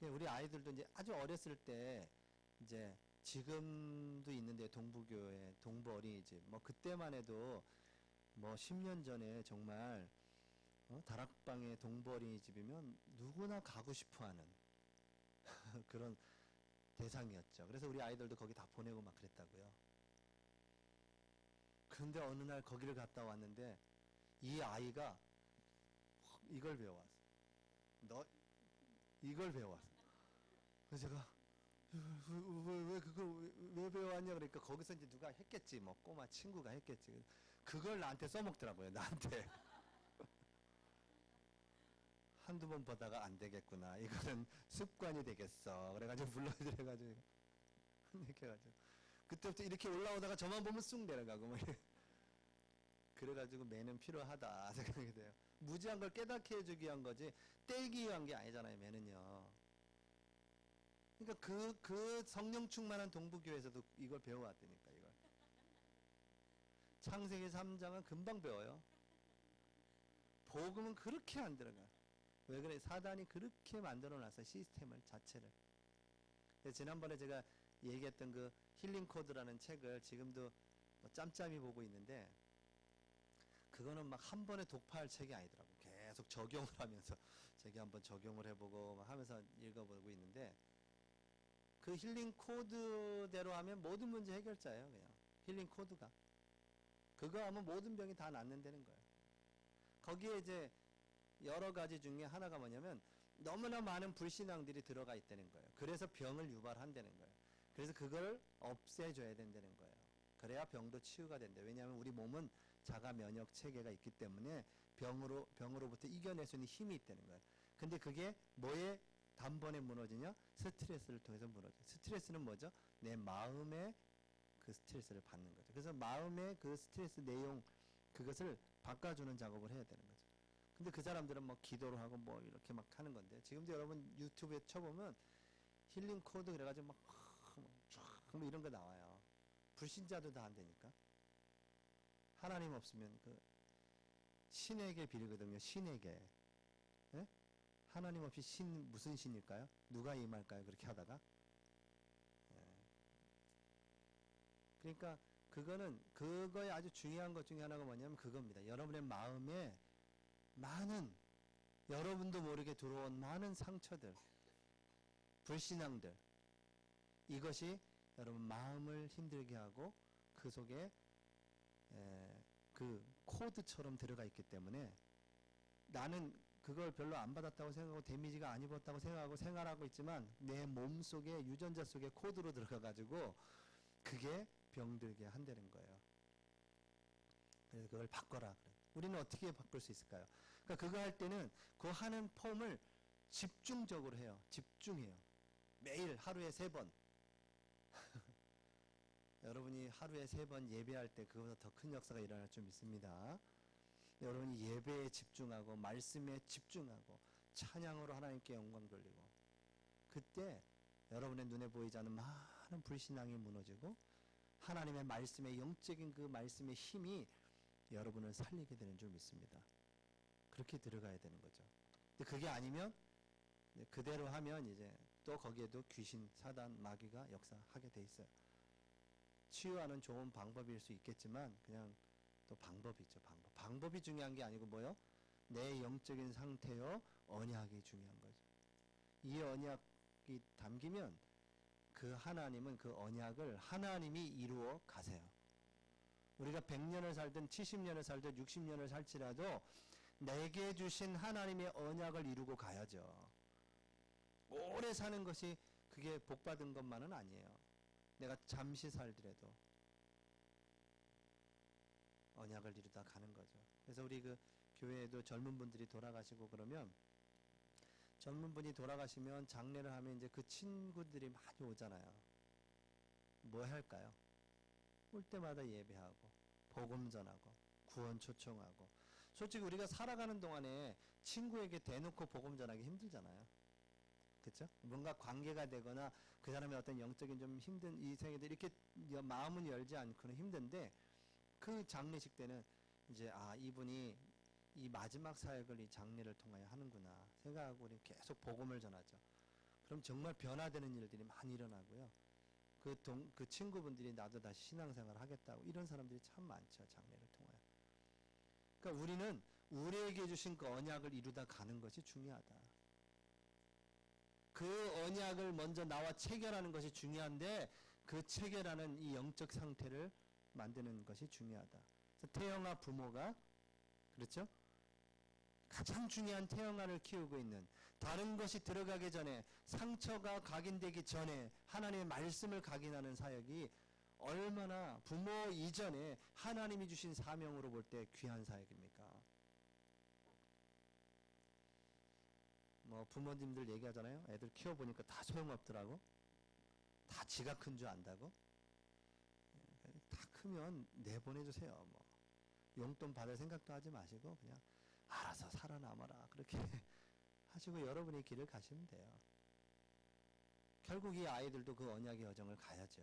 우리 아이들도 이제 아주 어렸을 때 이제 지금도 있는데 동부교회 동부 어린이집 뭐 그때만 해도 뭐 10년 전에 정말 다락방에 동부 어린이집이면 누구나 가고 싶어하는 그런 대상이었죠. 그래서 우리 아이들도 거기 다 보내고 막 그랬다고요. 그런데 어느 날 거기를 갔다 왔는데 이 아이가 이걸 배워왔어. 이걸 배워왔어. 그래서 제가 왜 그걸 왜 배워왔냐 그러니까 거기서 이제 누가 했겠지. 뭐 꼬마 친구가 했겠지. 그걸 나한테 써먹더라고요. 나한테. 한두 번 보다가 안 되겠구나. 이거는 습관이 되겠어. 그래가지고 불러드려가지고 이렇게 해가지고 그때부터 이렇게 올라오다가 저만 보면 쑥 내려가고 뭐 그래가지고 매는 필요하다 생각이 돼요. 무지한 걸 깨닫게 해주기 위한 거지 떼기 위한 게 아니잖아요. 매는요. 그러니까 그 성령 충만한 동부교회에서도 이걸 배워왔다니까, 이걸. 창세기 3장은 금방 배워요. 복음은 그렇게 안 들어가. 왜 그래? 사단이 그렇게 만들어놨어, 시스템을 자체를. 지난번에 제가 얘기했던 그 힐링 코드라는 책을 지금도 뭐 짬짬이 보고 있는데, 그거는 막 한 번에 독파할 책이 아니더라고. 계속 적용을 하면서 제가 한번 적용을 해보고 막 하면서 읽어보고 있는데, 그 힐링 코드대로 하면 모든 문제 해결자예요. 그냥 힐링 코드가 그거 하면 모든 병이 다 낫는다는 거예요. 거기에 이제 여러 가지 중에 하나가 뭐냐면, 너무나 많은 불신앙들이 들어가 있다는 거예요. 그래서 병을 유발한다는 거예요. 그래서 그걸 없애줘야 된다는 거예요. 그래야 병도 치유가 된다. 왜냐하면 우리 몸은 자가 면역 체계가 있기 때문에 병으로부터 이겨낼 수 있는 힘이 있다는 거예요. 근데 그게 뭐에 단번에 무너지냐? 스트레스를 통해서 무너져요. 스트레스는 뭐죠? 내 마음의 그 스트레스를 받는 거죠. 그래서 마음의 그 스트레스 내용, 그것을 바꿔주는 작업을 해야 되는 거죠. 근데 그 사람들은 뭐 기도를 하고 뭐 이렇게 막 하는 건데, 지금도 여러분 유튜브에 쳐보면 힐링 코드 그래가지고 막 뭐 이런 거 나와요. 불신자도 다 안 되니까. 하나님 없으면 그 신에게 빌거든요. 신에게. 예? 하나님 없이 신, 무슨 신일까요? 누가 임할까요? 그렇게 하다가. 예. 그러니까 그거에 아주 중요한 것 중에 하나가 뭐냐면 그겁니다. 여러분의 마음에 많은, 여러분도 모르게 들어온 많은 상처들, 불신앙들, 이것이 여러분 마음을 힘들게 하고 그 속에 그 코드처럼 들어가 있기 때문에, 나는 그걸 별로 안 받았다고 생각하고 데미지가 안 입었다고 생각하고 생활하고 있지만 내 몸 속에, 유전자 속에 코드로 들어가가지고 그게 병들게 한다는 거예요. 그래서 그걸 바꿔라. 우리는 어떻게 바꿀 수 있을까요? 그러니까 그거 할 때는 그 하는 폼을 집중적으로 해요. 집중해요. 매일 하루에 3번. 여러분이 하루에 3번 예배할 때 그거보다 더 큰 역사가 일어날 줄 믿습니다. 여러분이 예배에 집중하고 말씀에 집중하고 찬양으로 하나님께 영광 돌리고, 그때 여러분의 눈에 보이지 않는 많은 불신앙이 무너지고 하나님의 말씀의 영적인 그 말씀의 힘이 여러분을 살리게 되는 줄 믿습니다. 그렇게 들어가야 되는 거죠. 근데 그게 아니면 그대로 하면 이제 또 거기에도 귀신, 사단, 마귀가 역사하게 돼 있어요. 치유하는 좋은 방법일 수 있겠지만 그냥 또 방법이죠. 방법이 중요한 게 아니고 뭐요? 내 영적인 상태요, 언약이 중요한 거죠. 이 언약이 담기면 그 하나님은 그 언약을 하나님이 이루어 가세요. 우리가 100년을 살든 70년을 살든 60년을 살지라도 내게 주신 하나님의 언약을 이루고 가야죠. 오래 사는 것이 그게 복받은 것만은 아니에요. 내가 잠시 살더라도 언약을 이루다 가는 거죠. 그래서 우리 그 교회에도 젊은 분들이 돌아가시고 그러면, 젊은 분이 돌아가시면 장례를 하면 이제 그 친구들이 많이 오잖아요. 뭐 할까요? 올 때마다 예배하고 복음 전하고 구원 초청하고. 솔직히 우리가 살아가는 동안에 친구에게 대놓고 복음 전하기 힘들잖아요. 그렇죠? 뭔가 관계가 되거나 그 사람의 어떤 영적인 좀 힘든 이 생애들 이렇게 마음은 열지 않고는 힘든데, 그 장례식 때는 이제 이분이 이 마지막 사역을 이 장례를 통하여 하는구나 생각하고 우리 계속 복음을 전하죠. 그럼 정말 변화되는 일들이 많이 일어나고요. 그 친구분들이 나도 다시 신앙생활 하겠다고 이런 사람들이 참 많죠. 장례를 통하여. 그러니까 우리는 우리에게 주신 그 언약을 이루다 가는 것이 중요하다. 그 언약을 먼저 나와 체결하는 것이 중요한데, 그 체결하는 이 영적 상태를 만드는 것이 중요하다. 그래서 태영아 부모가, 그렇죠? 가장 중요한 태영아를 키우고 있는, 다른 것이 들어가기 전에, 상처가 각인되기 전에 하나님의 말씀을 각인하는 사역이 얼마나 부모 이전에 하나님이 주신 사명으로 볼 때 귀한 사역입니까? 뭐 부모님들 얘기하잖아요. 애들 키워보니까 다 소용없더라고. 다 지가 큰 줄 안다고. 다 크면 내보내주세요. 뭐 용돈 받을 생각도 하지 마시고 그냥 알아서 살아남아라 그렇게 하시고 여러분의 길을 가시면 돼요. 결국 이 아이들도 그 언약의 여정을 가야죠.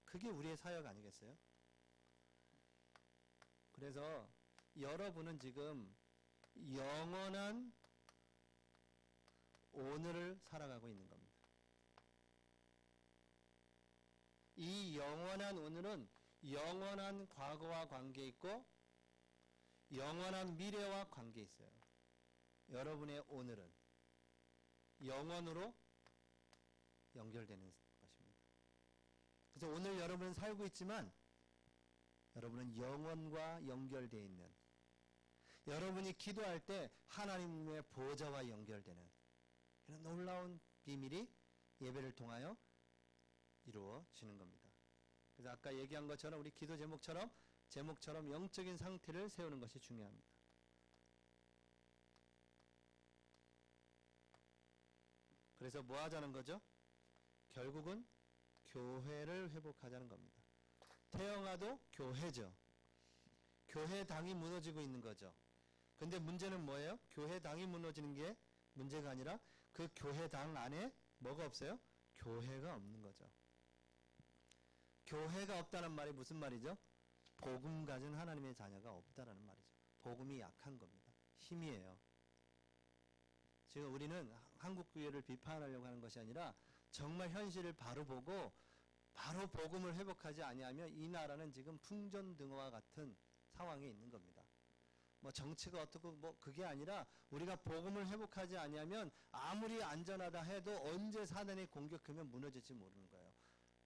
그게 우리의 사역 아니겠어요? 그래서 여러분은 지금 영원한 오늘을 살아가고 있는 겁니다. 이 영원한 오늘은 영원한 과거와 관계 있고 영원한 미래와 관계 있어요. 여러분의 오늘은 영원으로 연결되는 것입니다. 그래서 오늘 여러분은 살고 있지만 여러분은 영원과 연결되어 있는, 여러분이 기도할 때 하나님의 보좌와 연결되는 이런 놀라운 비밀이 예배를 통하여 이루어지는 겁니다. 그래서 아까 얘기한 것처럼 우리 기도 제목처럼 영적인 상태를 세우는 것이 중요합니다. 그래서 뭐 하자는 거죠? 결국은 교회를 회복하자는 겁니다. 태영아도 교회죠. 교회당이 무너지고 있는 거죠. 근데 문제는 뭐예요? 교회당이 무너지는 게 문제가 아니라 그 교회당 안에 뭐가 없어요? 교회가 없는 거죠. 교회가 없다는 말이 무슨 말이죠? 복음 가진 하나님의 자녀가 없다라는 말이죠. 복음이 약한 겁니다. 힘이에요. 지금 우리는 한국 교회를 비판하려고 하는 것이 아니라 정말 현실을 바로 보고 바로 복음을 회복하지 아니하면 이 나라는 지금 풍전등화와 같은 상황에 있는 겁니다. 뭐 정치가 어떻고 뭐 그게 아니라 우리가 복음을 회복하지 아니하면 아무리 안전하다 해도 언제 사단이 공격하면 무너질지 모르는 거예요.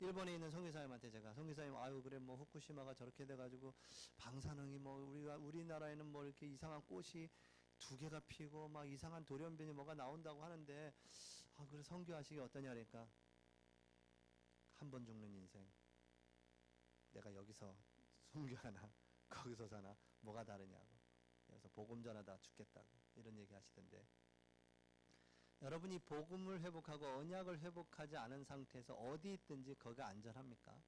일본에 있는 선교사님한테 제가 선교사님 아유 그래 뭐 후쿠시마가 저렇게 돼가지고 방사능이 뭐 우리나라에는 뭐 이렇게 이상한 꽃이 2개가 피고 막 이상한 돌연변이 뭐가 나온다고 하는데 아 그래 선교하시기 어떠냐 그러니까 한 번 죽는 인생 내가 여기서 선교하나 거기서 사나 뭐가 다르냐고 그래서 복음 전하다 죽겠다고 이런 얘기 하시던데 여러분이 복음을 회복하고 언약을 회복하지 않은 상태에서 어디 있든지 거기가 안전합니까?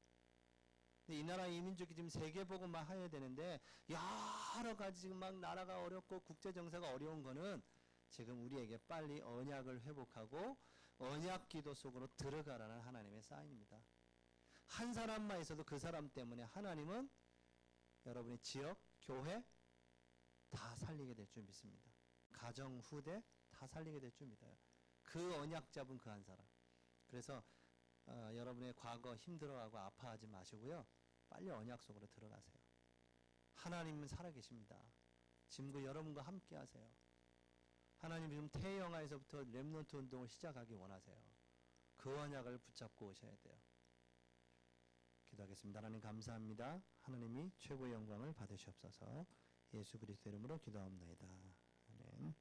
근데 이 나라 이민족이 지금 세계복음만 해야 되는데 여러 가지 지금 막 나라가 어렵고 국제 정세가 어려운 거는 지금 우리에게 빨리 언약을 회복하고 언약 기도 속으로 들어가라는 하나님의 사인입니다. 한 사람만 있어도 그 사람 때문에 하나님은 여러분의 지역, 교회 다 살리게 될 줄 믿습니다. 가정, 후대 다 살리게 될 줄 믿어요. 그 언약 잡은 그 한 사람. 그래서 여러분의 과거 힘들어하고 아파하지 마시고요. 빨리 언약 속으로 들어가세요. 하나님은 살아계십니다. 지금 여러분과 함께 하세요. 하나님 지금 태영아에서부터 렘넌트 운동을 시작하기 원하세요. 그 언약을 붙잡고 오셔야 돼요. 기도하겠습니다. 하나님 감사합니다. 하나님이 최고의 영광을 받으시옵소서. 예수 그리스도 이름으로 기도합니다. 아멘.